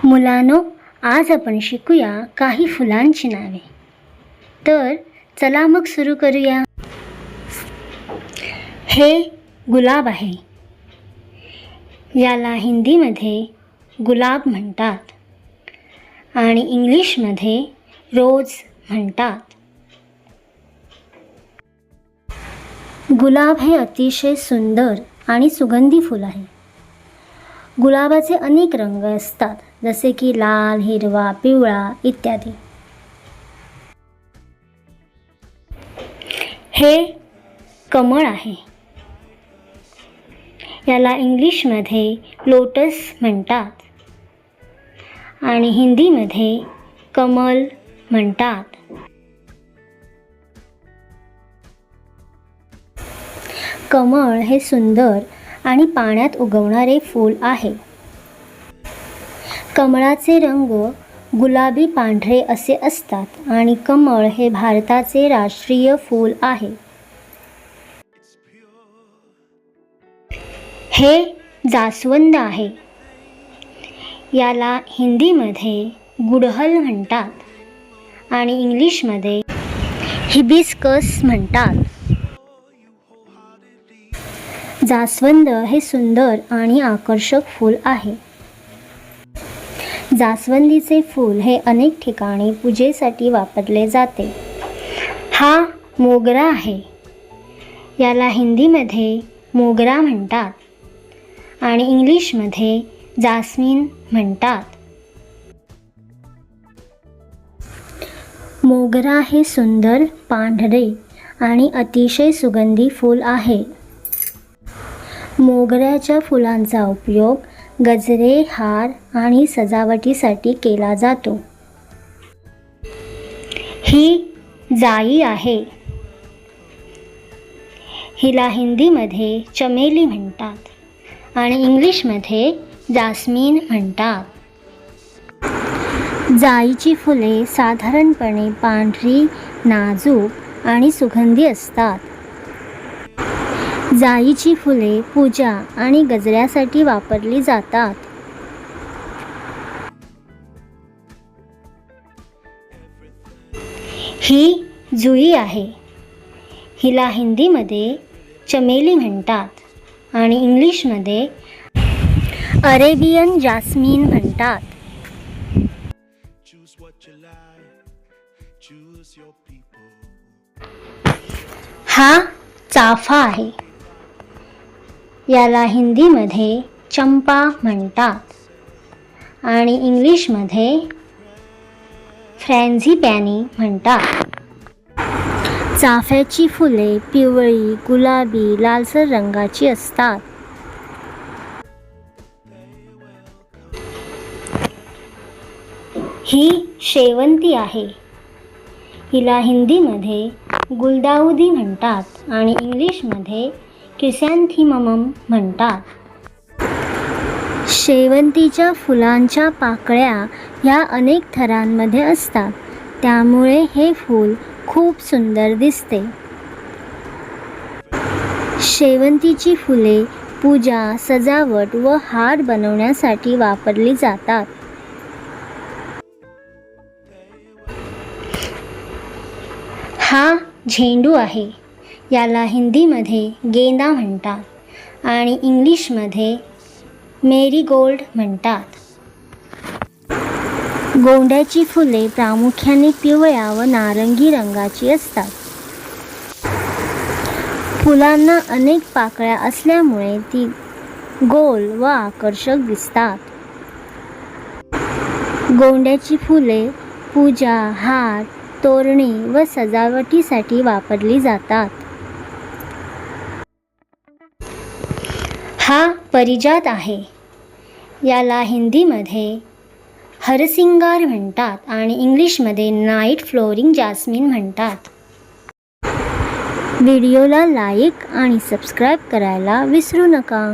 मुलांनो, आज आपण शिकूया काही फुलांची नावे। तर चला मग सुरू करूया। हे गुलाब आहे। याला हिंदीमध्ये गुलाब म्हणतात आणि इंग्लिशमध्ये रोज म्हणतात। गुलाब हे अतिशय सुंदर आणि सुगंधी फूल आहे। गुलाबाचे अनेक रंग असतात, जसे की लाल, हिरवा, पिवळा इत्यादी। हे कमळ आहे। याला इंग्लिशमध्ये लोटस म्हणतात आणि हिंदीमध्ये कमल म्हणतात। कमळ हे सुंदर आणि पाण्यात उगवणारे फूल आहे। कमळाचे रंग गुलाबी पांढरे असे असतात आणि कमळ हे भारताचे राष्ट्रीय फूल आहे। हे जास्वंद आहे। याला हिंदीमध्ये गुडहल म्हणतात आणि इंग्लिशमध्ये हिबिस्कस म्हणतात। जास्वंद हे सुंदर आणि आकर्षक फूल आहे। जास्वंदीचे फूल हे अनेक ठिकाणी पूजेसाठी वापरले जाते। हा मोगरा आहे। याला हिंदीमध्ये मोगरा म्हणतात आणि इंग्लिशमध्ये जास्मिन म्हणतात। मोगरा हे सुंदर पांढरे आणि अतिशय सुगंधी फूल आहे। मोगऱ्याच्या फुलांचा उपयोग गजरे, हार आणि सजावटीसाठी केला जातो। ही जाई आहे। हिला हिंदीमध्ये चमेली म्हणतात आणि इंग्लिशमध्ये जास्मिन म्हणतात। जाईची फुले साधारणपणे पांढरी, नाजूक आणि सुगंधी असतात। जाईची फुले पूजा आणि गजऱ्यासाठी वापरली जातात। ही जुई आहे। हिला हिंदीमध्ये चमेली म्हणतात आणि इंग्लिशमध्ये अरेबियन जास्मिन म्हणतात। हा चाफा आहे। याला हिंदीमध्ये चंपा म्हणतात आणि इंग्लिशमध्ये फ्रँझीपॅनी म्हणतात। चाफ्याची फुले पिवळी, गुलाबी, लालसर रंगाची असतात। ही शेवंती आहे। हिला हिंदीमध्ये गुलदाउदी म्हणतात आणि इंग्लिशमध्ये क्रिसॅन्थेमम म्हणतात। शेवंतीच्या फुलांच्या पाकळ्या ह्या अनेक थरांमध्ये असतात, त्यामुळे हे फूल खूप सुंदर दिसते। शेवंतीची फुले पूजा, सजावट व हार बनवण्यासाठी वापरली जातात। हा झेंडू आहे। याला हिंदीमध्ये गेंदा म्हणतात आणि इंग्लिशमध्ये मेरीगोल्ड म्हणतात। गोंड्याची फुले प्रामुख्याने पिवळ्या व नारंगी रंगाची असतात। फुलांना अनेक पाकळ्या असल्यामुळे ती गोल व आकर्षक दिसतात। गोंड्याची फुले पूजा, हार, तोरणे व सजावटीसाठी वापरली जातात। हा परिजात आहे। याला हिंदीमध्ये हरसिंगार म्हणतात आणि इंग्लिशमध्ये नाईट फ्लोरिंग जास्मिन म्हणतात। व्हिडिओला लाईक आणि सबस्क्राईब करायला विसरू नका।